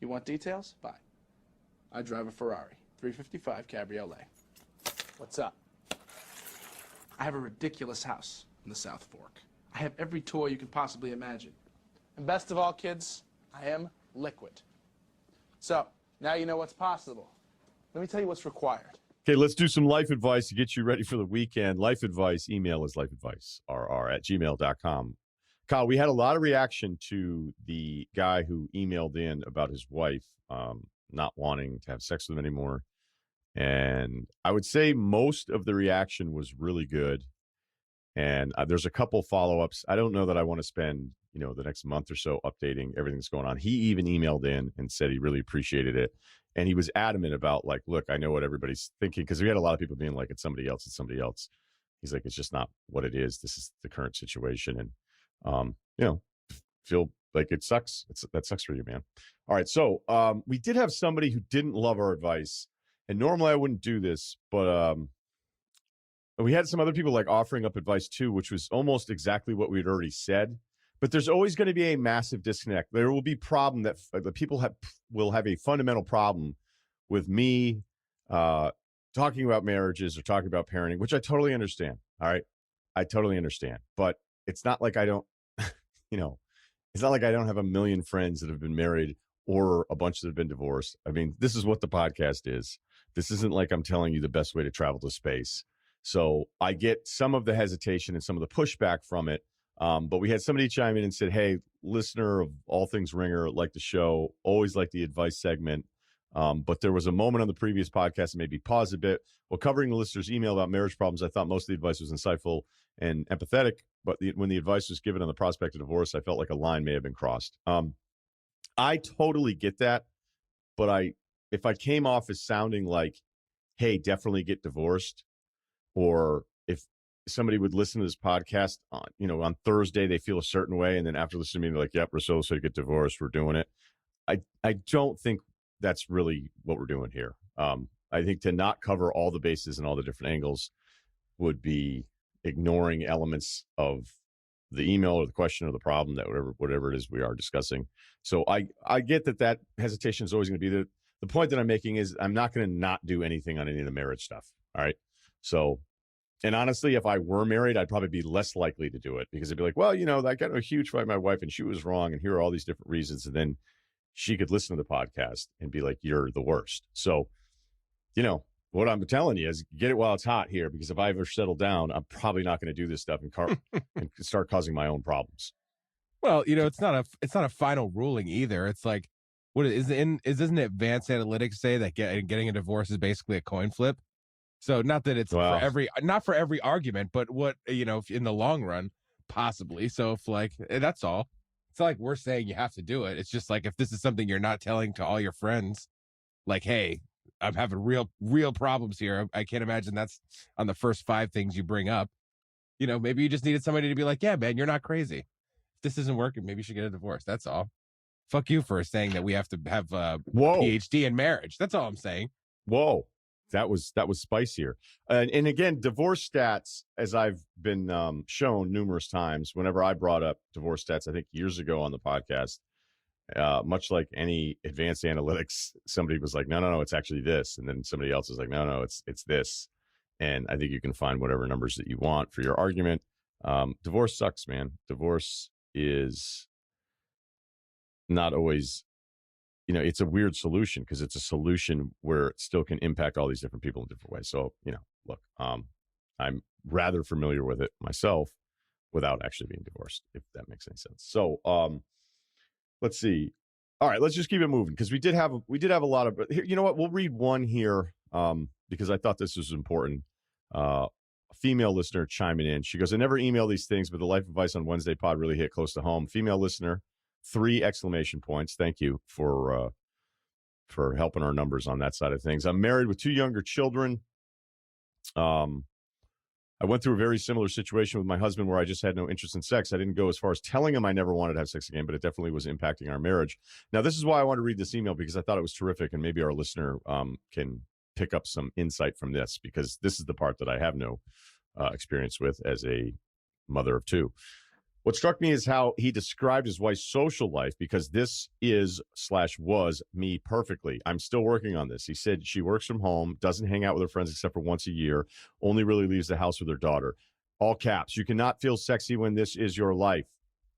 You want details? Fine. I drive a Ferrari 355 Cabriolet. What's up? I have a ridiculous house in the South Fork. I have every toy you can possibly imagine. And best of all, kids, I am liquid. So, now you know what's possible. Let me tell you what's required. Okay, let's do some life advice to get you ready for the weekend. Life advice, email is lifeadvicerr@gmail.com. Kyle, we had a lot of reaction to the guy who emailed in about his wife not wanting to have sex with him anymore. And I would say most of the reaction was really good. And there's a couple follow-ups. I don't know that I want to spend, the next month or so updating everything that's going on. He even emailed in and said he really appreciated it. And he was adamant about, like, look, I know what everybody's thinking, because we had a lot of people being like, it's somebody else, it's somebody else. He's like, it's just not what it is. This is the current situation. And, feel like it sucks. That sucks for you, man. All right. So we did have somebody who didn't love our advice. And normally I wouldn't do this, but we had some other people like offering up advice too, which was almost exactly what we had already said. But there's always going to be a massive disconnect. There will be problem that the people will have a fundamental problem with me talking about marriages or talking about parenting, which I totally understand. All right. I totally understand. But it's not like I don't, it's not like I don't have a million friends that have been married or a bunch that have been divorced. I mean, this is what the podcast is. This isn't like I'm telling you the best way to travel to space. So I get some of the hesitation and some of the pushback from it. But we had somebody chime in and said, hey, listener of All Things Ringer, like the show, always like the advice segment. But there was a moment on the previous podcast that made me pause a bit. While covering the listener's email about marriage problems, I thought most of the advice was insightful and empathetic. But when the advice was given on the prospect of divorce, I felt like a line may have been crossed. I totally get that. But if I came off as sounding like, hey, definitely get divorced, or if somebody would listen to this podcast on Thursday, they feel a certain way, and then after listening to me, they're like, yep, Russillo said get divorced, we're doing it. I don't think that's really what we're doing here. I think to not cover all the bases and all the different angles would be ignoring elements of the email or the question or the problem, that whatever it is we are discussing. So I get that hesitation is always going to be there. The point that I'm making is I'm not going to not do anything on any of the marriage stuff. All right. So, and honestly, if I were married, I'd probably be less likely to do it, because I'd be like, well, I got a huge fight with my wife and she was wrong, and here are all these different reasons. And then she could listen to the podcast and be like, you're the worst. So, what I'm telling you is get it while it's hot here, because if I ever settle down, I'm probably not going to do this stuff and start causing my own problems. Well, it's not a final ruling either. It's like, doesn't advanced analytics say that getting a divorce is basically a coin flip? So not that it's not for every argument, but what, in the long run, possibly. So if that's all. It's not like we're saying you have to do it. It's just like, if this is something you're not telling to all your friends, like, hey, I'm having real problems here. I can't imagine that's on the first 5 things you bring up. Maybe you just needed somebody to be like, yeah, man, you're not crazy. If this isn't working, maybe you should get a divorce. That's all. Fuck you for saying that we have to have a PhD in marriage. That's all I'm saying. Whoa. That was spicier. And again, divorce stats, as I've been shown numerous times, whenever I brought up divorce stats, I think years ago on the podcast, much like any advanced analytics, somebody was like, no, it's actually this. And then somebody else is like, no, it's this. And I think you can find whatever numbers that you want for your argument. Divorce sucks, man. Divorce is not always, it's a weird solution, because it's a solution where it still can impact all these different people in different ways. So, look, I'm rather familiar with it myself without actually being divorced, if that makes any sense. So, let's see. All right, let's just keep it moving, because we did have a lot of, here, you know what? We'll read one here because I thought this was important. A female listener chiming in. She goes, I never email these things, but the life advice on Wednesday pod really hit close to home. Female listener, 3 exclamation points. Thank you for helping our numbers on that side of things. I'm married with 2 younger children. I went through a very similar situation with my husband where I just had no interest in sex. I didn't go as far as telling him I never wanted to have sex again, but it definitely was impacting our marriage. Now, this is why I want to read this email, because I thought it was terrific, and maybe our listener can pick up some insight from this, because this is the part that I have no experience with as a mother of 2. What struck me is how he described his wife's social life, because this is/was me perfectly. I'm still working on this. He said she works from home, doesn't hang out with her friends except for once a year, only really leaves the house with her daughter. All caps. You cannot feel sexy when this is your life.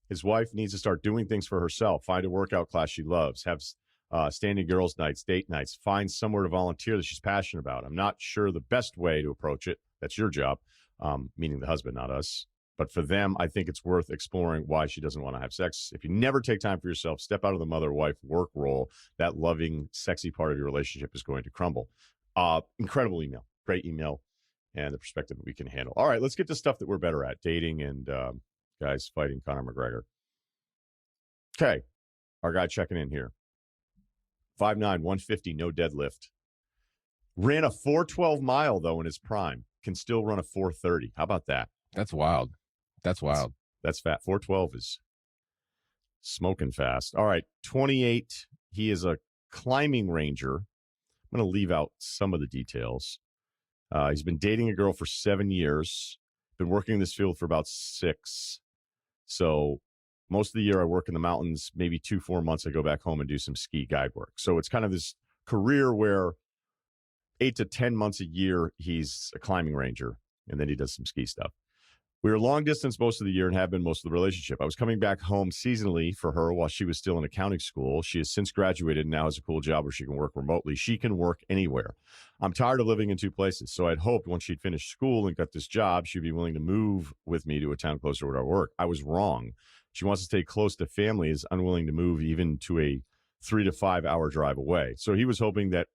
His wife needs to start doing things for herself. Find a workout class she loves. Have standing girls' nights, date nights. Find somewhere to volunteer that she's passionate about. I'm not sure the best way to approach it. That's your job, meaning the husband, not us. But for them, I think it's worth exploring why she doesn't want to have sex. If you never take time for yourself, step out of the mother-wife work role, that loving, sexy part of your relationship is going to crumble. Incredible email. Great email. And the perspective that we can handle. All right, let's get to stuff that we're better at. Dating and guys fighting Conor McGregor. Okay. Our guy checking in here. 5'9", 150, no deadlift. Ran a 4:12 mile, though, in his prime. Can still run a 4:30. How about that? That's wild. That's wild. That's fat. 4:12 is smoking fast. All right. 28. He is a climbing ranger. I'm going to leave out some of the details. He's been dating a girl for 7 years. Been working in this field for about 6. So most of the year I work in the mountains. Maybe 2-4 months I go back home and do some ski guide work. So it's kind of this career where 8 to 10 months a year he's a climbing ranger, and then he does some ski stuff. We were long distance most of the year and have been most of the relationship. I was coming back home seasonally for her while she was still in accounting school. She has since graduated and now has a cool job where she can work remotely. She can work anywhere. I'm tired of living in 2 places, so I'd hoped once she'd finished school and got this job, she'd be willing to move with me to a town closer to where I work. I was wrong. She wants to stay close to family, is unwilling to move even to a 3 to 5 hour drive away. So he was hoping that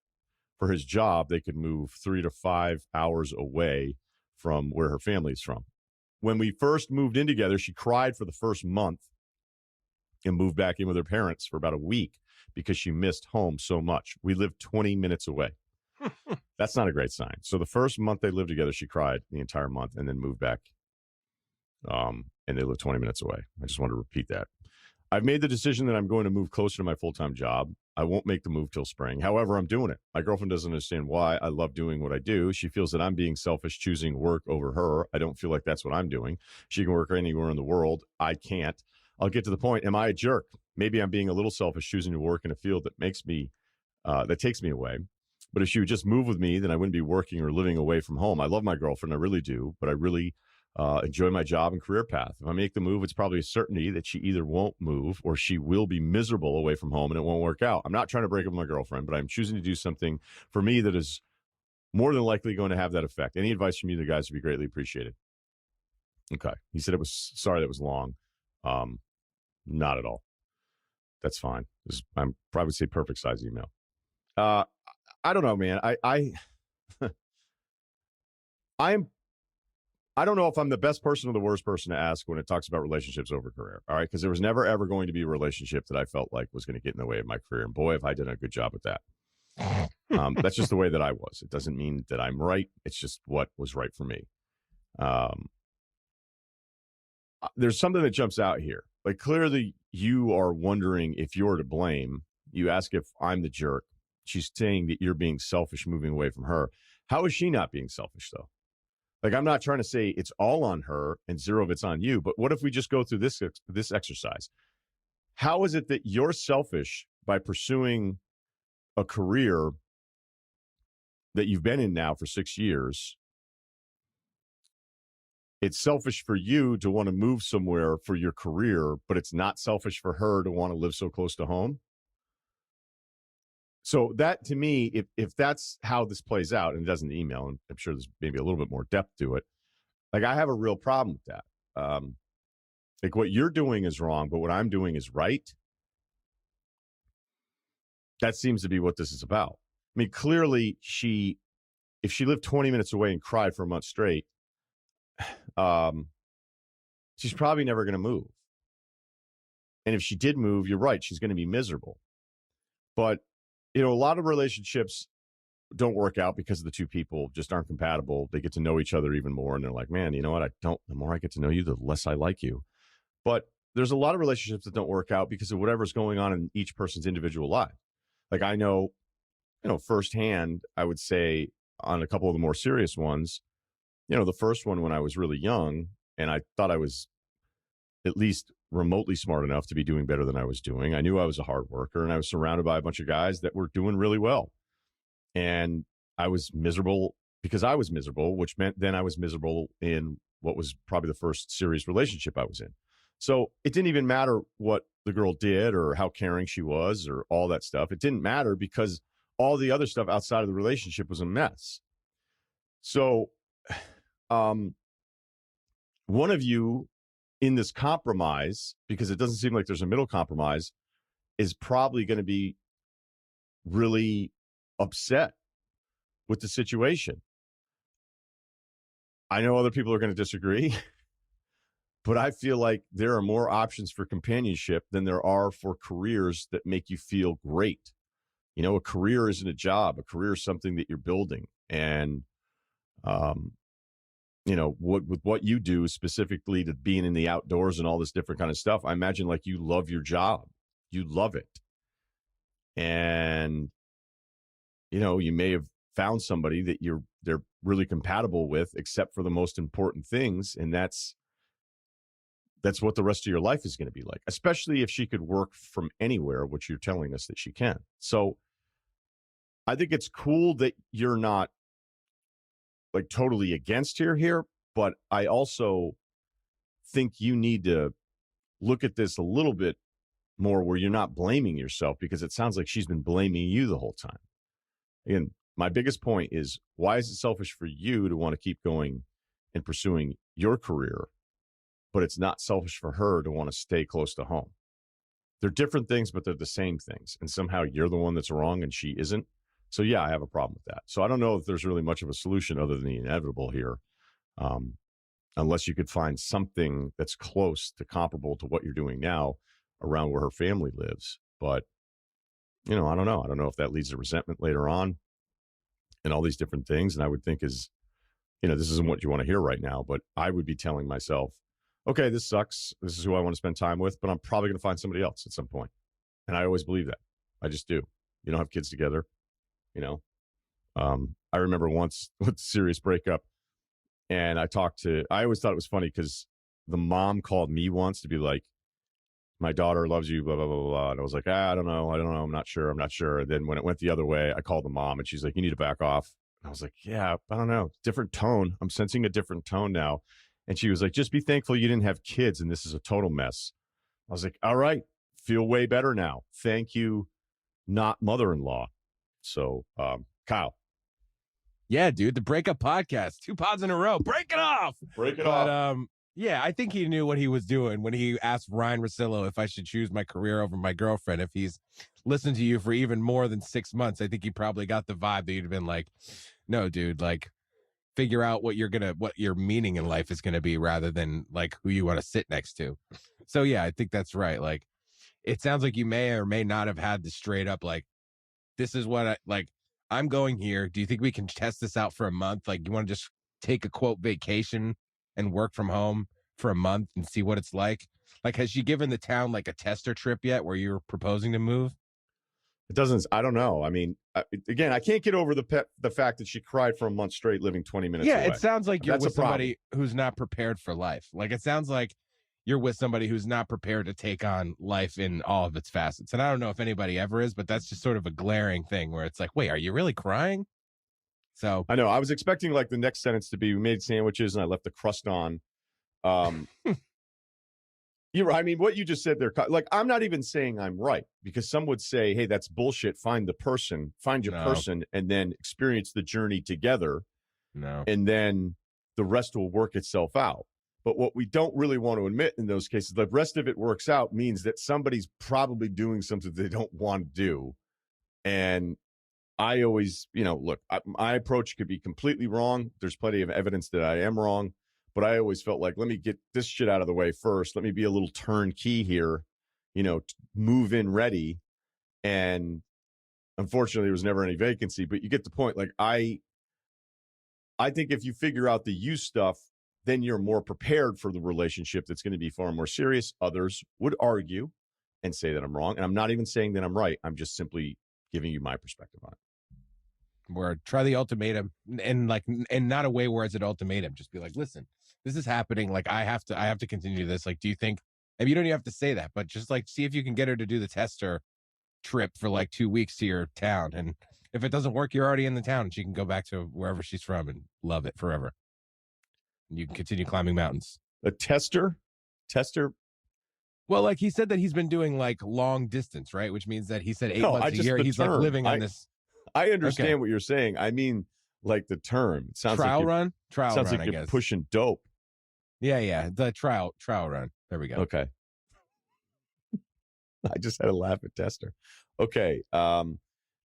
for his job, they could move 3 to 5 hours away from where her family's from. When we first moved in together, she cried for the first month and moved back in with her parents for about a week because she missed home so much. We lived 20 minutes away. That's not a great sign. So the first month they lived together, she cried the entire month and then moved back. And they live 20 minutes away. I just want to repeat that. I've made the decision that I'm going to move closer to my full-time job. I won't make the move till spring. However, I'm doing it. My girlfriend doesn't understand why. I love doing what I do. She feels that I'm being selfish, choosing work over her. I don't feel like that's what I'm doing. She can work anywhere in the world. I can't. I'll get to the point. Am I a jerk? Maybe I'm being a little selfish, choosing to work in a field that makes me, that takes me away. But if she would just move with me, then I wouldn't be working or living away from home. I love my girlfriend. I really do. But I really enjoy my job and career path. If I make the move, it's probably a certainty that she either won't move or she will be miserable away from home and it won't work out. I'm not trying to break up with my girlfriend, but I'm choosing to do something for me that is more than likely going to have that effect. Any advice from you, the guys, would be greatly appreciated. Okay. He said it was sorry that was long. Not at all. That's fine. I'm probably say perfect size email. I don't know, man. I don't know if I'm the best person or the worst person to ask when it talks about relationships over career. All right. Because there was never, ever going to be a relationship that I felt like was going to get in the way of my career. And boy, have I done a good job with that. That's just the way that I was. It doesn't mean that I'm right. It's just what was right for me. There's something that jumps out here. Like, clearly you are wondering if you're to blame. You ask if I'm the jerk. She's saying that you're being selfish, moving away from her. How is she not being selfish, though? Like, I'm not trying to say it's all on her and zero of it's on you, but what if we just go through this exercise? How is it that you're selfish by pursuing a career that you've been in now for 6 years? It's selfish for you to want to move somewhere for your career, but it's not selfish for her to want to live so close to home. So that, to me, if that's how this plays out, and it doesn't email, and I'm sure there's maybe a little bit more depth to it, like, I have a real problem with that. Like, what you're doing is wrong, but what I'm doing is right. That seems to be what this is about. I mean, clearly, if she lived 20 minutes away and cried for a month straight, she's probably never going to move. And if she did move, you're right, she's going to be miserable. But a lot of relationships don't work out because the two people just aren't compatible. They get to know each other even more, and they're like, man, you know what? The more I get to know you, the less I like you. But there's a lot of relationships that don't work out because of whatever's going on in each person's individual life. Like, I know, firsthand, I would say on a couple of the more serious ones, the first one when I was really young and I thought I was at least remotely smart enough to be doing better than I was doing. I knew I was a hard worker, and I was surrounded by a bunch of guys that were doing really well. And I was miserable because I was miserable, which meant then I was miserable in what was probably the first serious relationship I was in. So it didn't even matter what the girl did or how caring she was or all that stuff. It didn't matter because all the other stuff outside of the relationship was a mess. So one of you in this compromise, because it doesn't seem like there's a middle compromise, is probably going to be really upset with the situation. I know other people are going to disagree, but I feel like there are more options for companionship than there are for careers that make you feel great. You know, a career isn't a job. A career is something that you're building. And, you know, with what you do specifically to being in the outdoors and all this different kind of stuff, I imagine like you love your job. You love it. And, you know, you may have found somebody that they're really compatible with, except for the most important things. And that's what the rest of your life is going to be like, especially if she could work from anywhere, which you're telling us that she can. So I think it's cool that you're not like totally against her here, but I also think you need to look at this a little bit more where you're not blaming yourself, because it sounds like she's been blaming you the whole time. Again, my biggest point is, why is it selfish for you to want to keep going and pursuing your career, but it's not selfish for her to want to stay close to home? They're different things, but they're the same things. And somehow you're the one that's wrong and she isn't. So yeah, I have a problem with that. So I don't know if there's really much of a solution other than the inevitable here, unless you could find something that's close to comparable to what you're doing now around where her family lives. But, you know, I don't know. I don't know if that leads to resentment later on and all these different things. And I would think is, you know, this isn't what you want to hear right now, but I would be telling myself, okay, this sucks. This is who I want to spend time with, but I'm probably going to find somebody else at some point. And I always believe that. I just do. You don't have kids together, you know. I remember once with a serious breakup, and I always thought it was funny because the mom called me once to be like, my daughter loves you, blah, blah, blah, blah. And I was like, I don't know. I'm not sure. And then when it went the other way, I called the mom and she's like, you need to back off. And I was like, yeah, I don't know. Different tone. I'm sensing a different tone now. And she was like, just be thankful you didn't have kids and this is a total mess. I was like, all right, feel way better now. Thank you, not mother-in-law. So, Kyle. Yeah, dude, the breakup podcast, 2 pods in a row. Break it off. Off. Yeah, I think he knew what he was doing when he asked Ryen Russillo if I should choose my career over my girlfriend. If he's listened to you for even more than 6 months, I think he probably got the vibe that you'd have been like, no, dude, like, figure out what your meaning in life is gonna be rather than like who you want to sit next to. So yeah, I think that's right. Like, it sounds like you may or may not have had the straight up like, this is what I'm going here. Do you think we can test this out for a month? Like, you want to just take a quote vacation and work from home for a month and see what it's like? Like, has she given the town like a tester trip yet where you're proposing to move? It doesn't. I don't know. I mean, again, I can't get over the fact that she cried for a month straight, living 20 minutes away. It sounds like you're That's with somebody who's not prepared for life. Like, it sounds like you're with somebody who's not prepared to take on life in all of its facets. And I don't know if anybody ever is, but that's just sort of a glaring thing where it's like, wait, are you really crying? So I know. I was expecting like the next sentence to be, we made sandwiches and I left the crust on. I mean, what you just said there, like, I'm not even saying I'm right, because some would say, hey, that's bullshit. Find your person, and then experience the journey together. No. And then the rest will work itself out. But what we don't really want to admit in those cases, the rest of it works out means that somebody's probably doing something they don't want to do. And I always, look, my approach could be completely wrong. There's plenty of evidence that I am wrong. But I always felt like, let me get this shit out of the way first. Let me be a little turnkey here, move in ready. And unfortunately, there was never any vacancy. But you get the point. Like, I think if you figure out the you stuff, then you're more prepared for the relationship that's going to be far more serious. Others would argue and say that I'm wrong. And I'm not even saying that I'm right. I'm just simply giving you my perspective on it. Where try the ultimatum and not a way where it's an ultimatum. Just be like, listen, this is happening. Like, I have to continue this. Like, do you think And you don't even have to say that, but just like see if you can get her to do the tester trip for like 2 weeks to your town. And if it doesn't work, you're already in the town and she can go back to wherever she's from and love it forever. And you can continue climbing mountains. A tester? Well, like he said that he's been doing like long distance, right? Which means that he said 8 months a year. He's like living on this. I understand what you're saying. I mean, like the term. It sounds trial like run. Sounds like you're pushing dope. Yeah. The trial run. There we go. Okay. I just had a laugh at tester. Okay.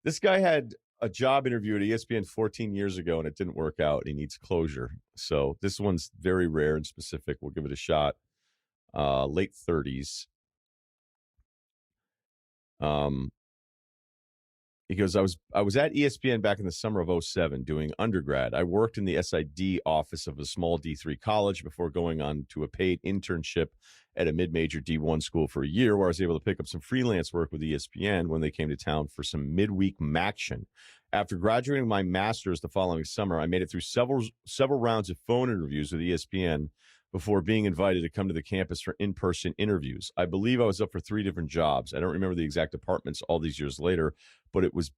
This guy had a job interview at ESPN 14 years ago and it didn't work out. He needs closure. So this one's very rare and specific. We'll give it a shot. Late 30s. He goes, I was at ESPN back in the summer of 2007 doing undergrad. I worked in the SID office of a small D3 college before going on to a paid internship at a mid-major D1 school for a year, where I was able to pick up some freelance work with ESPN when they came to town for some midweek maction. After graduating my master's the following summer, I made it through several rounds of phone interviews with ESPN before being invited to come to the campus for in-person interviews. I believe I was up for 3 different jobs. I don't remember the exact departments all these years later, but it was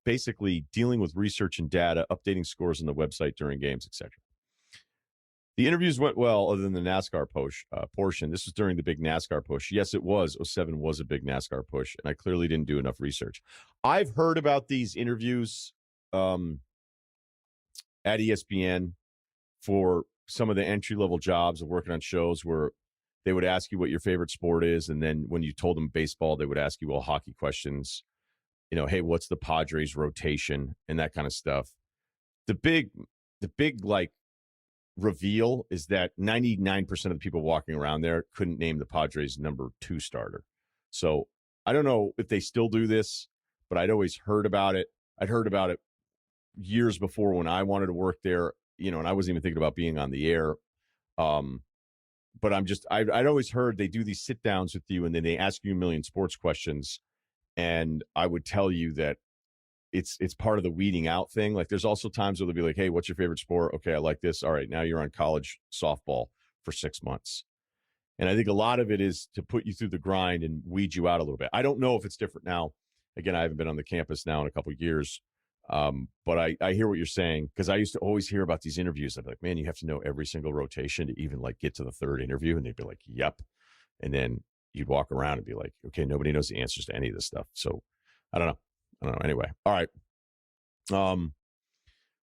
basically dealing with research and data, updating scores on the website during games, etc. The interviews went well, other than the NASCAR portion. This was during the big NASCAR push. Yes, it was. 07 was a big NASCAR push, and I clearly didn't do enough research. I've heard about these interviews at ESPN for some of the entry-level jobs of working on shows where they would ask you what your favorite sport is, and then when you told them baseball, they would ask you all hockey questions. You know, hey, what's the Padres rotation and that kind of stuff. The big like reveal is that 99% of the people walking around there couldn't name the Padres number 2 starter. So I don't know if they still do this, but I'd always heard about it. I'd heard about it years before when I wanted to work there, you know, and I wasn't even thinking about being on the air. But I'd always heard they do these sit downs with you and then they ask you a million sports questions. And I would tell you that it's part of the weeding out thing. Like there's also times where they'll be like, hey, what's your favorite sport? Okay, I like this. All right, now you're on college softball for 6 months. And I think a lot of it is to put you through the grind and weed you out a little bit. I don't know if it's different now. Again, I haven't been on the campus now in a couple of years. But I hear what you're saying, because I used to always hear about these interviews. I'd be like, man, you have to know every single rotation to even like get to the 3rd interview. And they'd be like, yep. And then you'd walk around and be like, okay, nobody knows the answers to any of this stuff. So I don't know. Anyway. All right.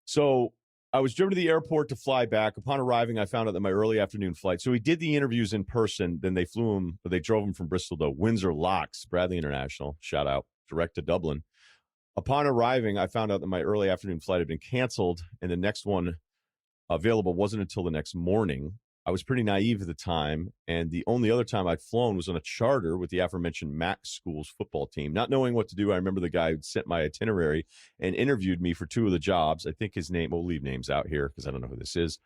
So I was driven to the airport to fly back. Upon arriving, I found out that my early afternoon flight. So he did the interviews in person. Then they drove him from Bristol to Windsor Locks, Bradley International. Shout out, direct to Dublin. Upon arriving, I found out that my early afternoon flight had been canceled, and the next one available wasn't until the next morning. I was pretty naive at the time, and the only other time I'd flown was on a charter with the aforementioned Mac School's football team. Not knowing what to do, I remember the guy who sent my itinerary and interviewed me for 2 of the jobs. I think his name, we'll leave names out here because I don't know who this is,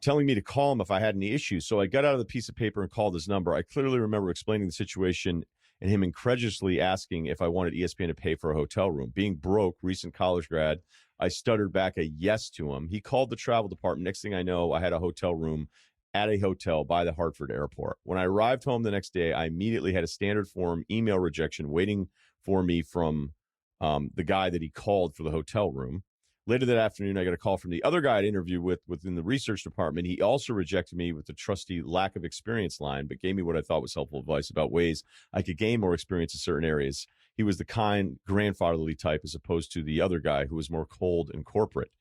telling me to call him if I had any issues. So I got out of the piece of paper and called his number. I clearly remember explaining the situation and him incredulously asking if I wanted ESPN to pay for a hotel room. Being broke, recent college grad, I stuttered back a yes to him. He called the travel department. Next thing I know, I had a hotel room at a hotel by the Hartford airport. When I arrived home the next day, I immediately had a standard form email rejection waiting for me from the guy that he called for the hotel room. Later that afternoon, I got a call from the other guy I'd interviewed within the research department. He also rejected me with the trusty lack of experience line, but gave me what I thought was helpful advice about ways I could gain more experience in certain areas. He was the kind, grandfatherly type as opposed to the other guy who was more cold and corporate.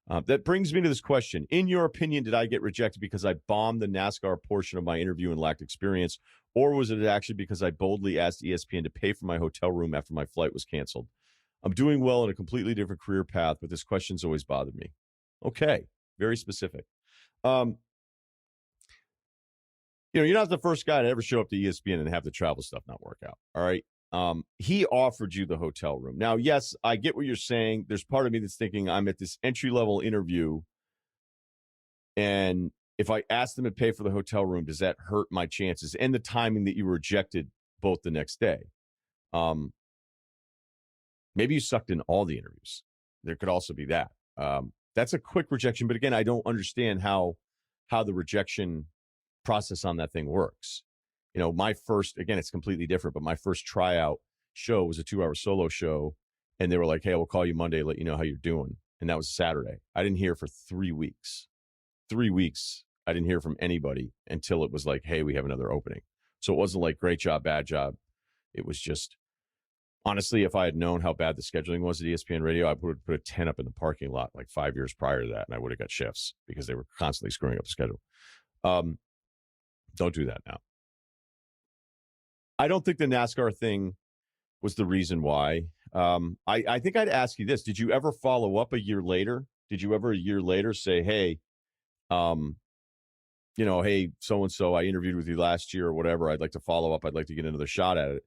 That brings me to this question. In your opinion, did I get rejected because I bombed the NASCAR portion of my interview and lacked experience, or was it actually because I boldly asked ESPN to pay for my hotel room after my flight was canceled? I'm doing well in a completely different career path, but this question's always bothered me. Okay, very specific. You're not the first guy to ever show up to ESPN and have the travel stuff not work out. All right. He offered you the hotel room. Now, yes, I get what you're saying. There's part of me that's thinking I'm at this entry-level interview, and if I ask them to pay for the hotel room, does that hurt my chances? And the timing that you were rejected both the next day. Maybe you sucked in all the interviews. There could also be that. That's a quick rejection, but again, I don't understand how the rejection process on that thing works. my first, again, it's completely different, but my first tryout show was a 2-hour solo show. And they were like, hey, we'll call you Monday, let you know how you're doing. And that was Saturday. I didn't hear for 3 weeks. 3 weeks, I didn't hear from anybody until it was like, hey, we have another opening. So it wasn't like great job, bad job. It was just, honestly, if I had known how bad the scheduling was at ESPN Radio, I would have put a tent up in the parking lot like 5 years prior to that, and I would have got shifts because they were constantly screwing up the schedule. Don't do that now. I don't think the NASCAR thing was the reason why. I think I'd ask you this. Did you ever follow up a year later? Did you ever a year later say, hey, hey, so-and-so, I interviewed with you last year or whatever. I'd like to follow up. I'd like to get another shot at it.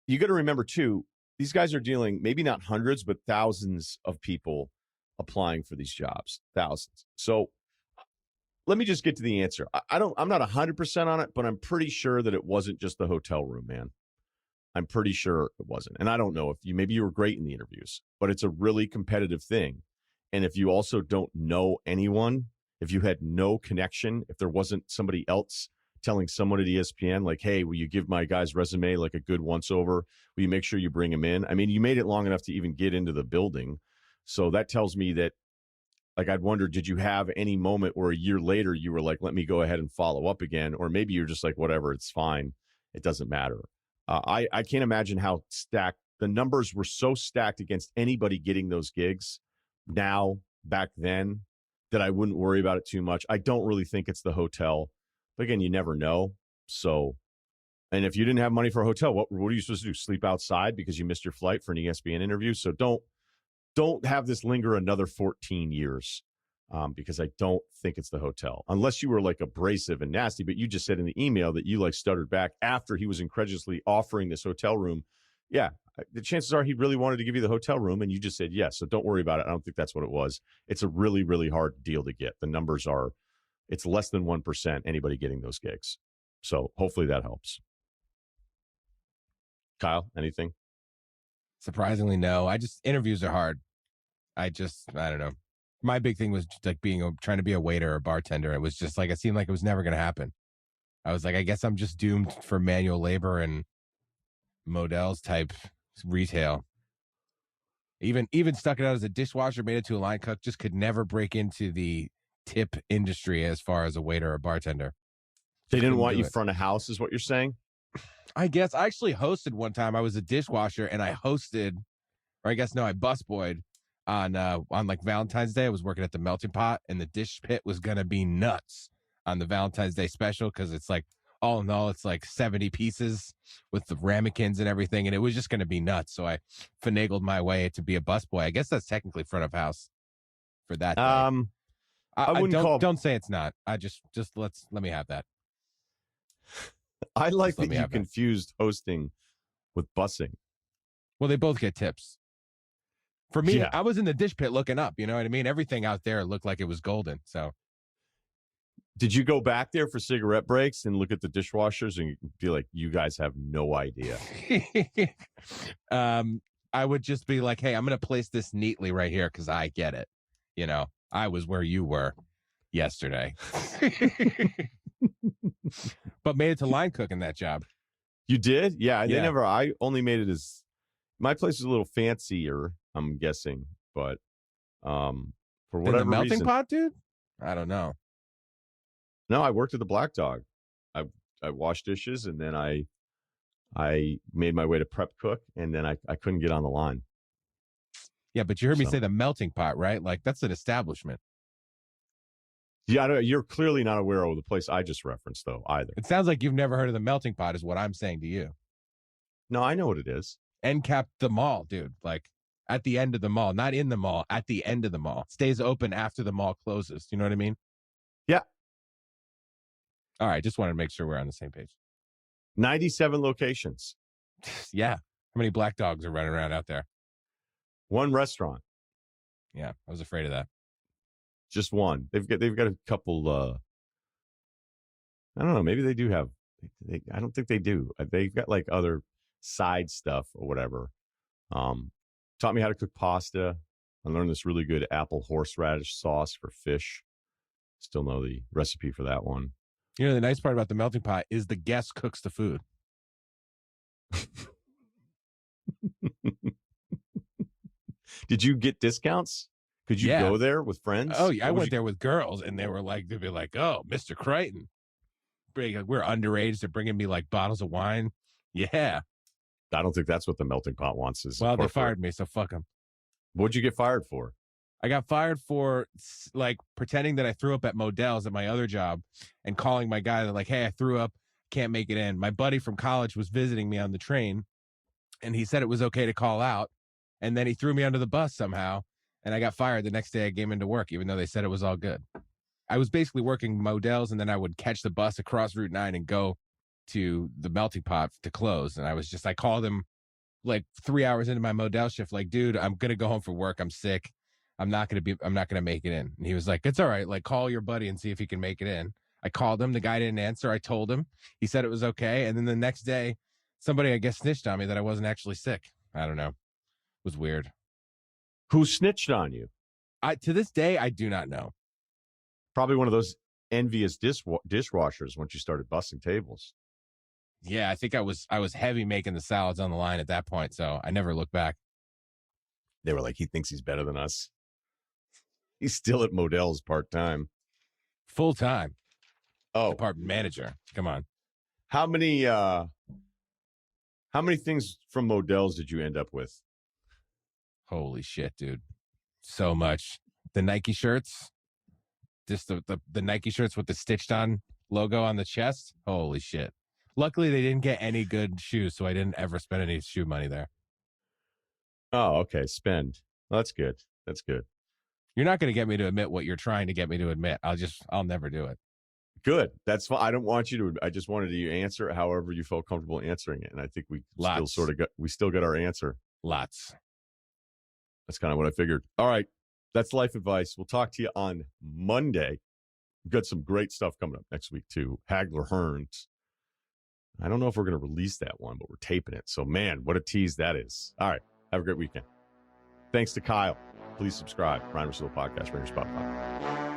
You got to remember, too, these guys are dealing maybe not hundreds, but thousands of people applying for these jobs. Thousands. So let me just get to the answer. I'm not 100% on it, but I'm pretty sure that it wasn't just the hotel room, man. I'm pretty sure it wasn't. And I don't know if maybe you were great in the interviews, but it's a really competitive thing. And if you also don't know anyone, if you had no connection, if there wasn't somebody else telling someone at ESPN, like, hey, will you give my guy's resume like a good once over? Will you make sure you bring him in? I mean, you made it long enough to even get into the building. So that tells me that, like, I'd wonder, did you have any moment where a year later you were like, let me go ahead and follow up again? Or maybe you're just like, whatever, it's fine. It doesn't matter. I can't imagine how stacked the numbers were, so stacked against anybody getting those gigs now, back then, that I wouldn't worry about it too much. I don't really think it's the hotel. But again, you never know. So, and if you didn't have money for a hotel, what are you supposed to do? Sleep outside because you missed your flight for an ESPN interview? So don't have this linger another 14 years because I don't think it's the hotel. Unless you were like abrasive and nasty, but you just said in the email that you like stuttered back after he was incredulously offering this hotel room. Yeah, the chances are he really wanted to give you the hotel room and you just said yes. So don't worry about it. I don't think that's what it was. It's a really, really hard deal to get. The numbers are, it's less than 1% anybody getting those gigs. So hopefully that helps. Kyle, anything? Surprisingly, no. Interviews are hard. I don't know. My big thing was like trying to be a waiter or a bartender. It was just like, it seemed like it was never going to happen. I was like, I guess I'm just doomed for manual labor and Modell's type retail. Even stuck it out as a dishwasher, made it to a line cook, just could never break into the tip industry as far as a waiter or bartender. They didn't want you front of house is what you're saying? I guess I actually hosted one time. I was a dishwasher and I hosted, or I guess no, I busboyed on like Valentine's Day. I was working at the Melting Pot and the dish pit was going to be nuts on the Valentine's Day special. Cause it's like, all in all, it's like 70 pieces with the ramekins and everything. And it was just going to be nuts. So I finagled my way to be a busboy. I guess that's technically front of house for that. Don't say it's not. I just let me have that. I like that you confused hosting with bussing. Well, they both get tips. For me, yeah. I was in the dish pit looking up, you know what I mean? Everything out there looked like it was golden. So did you go back there for cigarette breaks and look at the dishwashers and be like, you guys have no idea? I would just be like, hey, I'm going to place this neatly right here because I get it. You know, I was where you were yesterday. But made it to line cook in that job. You did? Yeah. I only made it as, my place was a little fancier, I'm guessing. But for whatever reason. The melting pot, dude? I don't know. No, I worked at the Black Dog. I washed dishes and then I made my way to prep cook and then I couldn't get on the line. Yeah, but you heard me say the melting pot, right? Like that's an establishment. Yeah, you're clearly not aware of the place I just referenced, though, either. It sounds like you've never heard of the melting pot is what I'm saying to you. No, I know what it is. End cap the mall, dude. Like at the end of the mall, not in the mall, at the end of the mall. Stays open after the mall closes. You know what I mean? Yeah. All right, just wanted to make sure we're on the same page. 97 locations. Yeah. How many black dogs are running around out there? One restaurant. Yeah, I was afraid of that. Just one. They've got a couple. I don't know. Maybe they do have. I don't think they do. They've got like other side stuff or whatever. Taught me how to cook pasta. I learned this really good apple horseradish sauce for fish. Still know the recipe for that one. You know, the nice part about the melting pot is the guest cooks the food. Did you get discounts? Could you go there with friends? Oh, yeah. I went there with girls, and they were like, they'd be like, "Oh, Mr. Crichton." We're underage. They're bringing me like bottles of wine. Yeah. I don't think that's what the melting pot wants. Is well, they fired me, so fuck them. What'd you get fired for? I got fired for like pretending that I threw up at Modell's at my other job and calling my guy that like, "Hey, I threw up, can't make it in." My buddy from college was visiting me on the train, and he said it was okay to call out, and then he threw me under the bus somehow, and I got fired the next day. I came into work, even though they said it was all good. I was basically working Modell's, and then I would catch the bus across Route 9 and go to the melting pot to close. And I called him like 3 hours into my Modell shift, like, "Dude, I'm going to go home for work. I'm sick. I'm not going to make it in." And he was like, "It's all right. Like, call your buddy and see if he can make it in." I called him. The guy didn't answer. I told him. He said it was okay. And then the next day, somebody, I guess, snitched on me that I wasn't actually sick. I don't know. It was weird. Who snitched on you? To this day, I do not know. Probably one of those envious dishwashers once you started busting tables. Yeah, I think I was heavy making the salads on the line at that point, so I never looked back. They were like, "He thinks he's better than us. He's still at Modell's part-time." Full-time. Oh. Department manager. Come on. How many things from Modell's did you end up with? Holy shit, dude. So much. The Nike shirts. Just the Nike shirts with the stitched on logo on the chest. Holy shit. Luckily, they didn't get any good shoes, so I didn't ever spend any shoe money there. Oh, okay. Spend. Well, that's good. That's good. You're not going to get me to admit what you're trying to get me to admit. I'll never do it. Good. That's fine. I don't want you to. I just wanted you to answer it however you felt comfortable answering it. And I think we still got our answer. Lots. That's kind of what I figured. All right. That's life advice. We'll talk to you on Monday. We've got some great stuff coming up next week, too. Hagler Hearns. I don't know if we're going to release that one, but we're taping it. So, man, what a tease that is. All right. Have a great weekend. Thanks to Kyle. Please subscribe. Ryen Russillo Podcast, Ringer Spotify.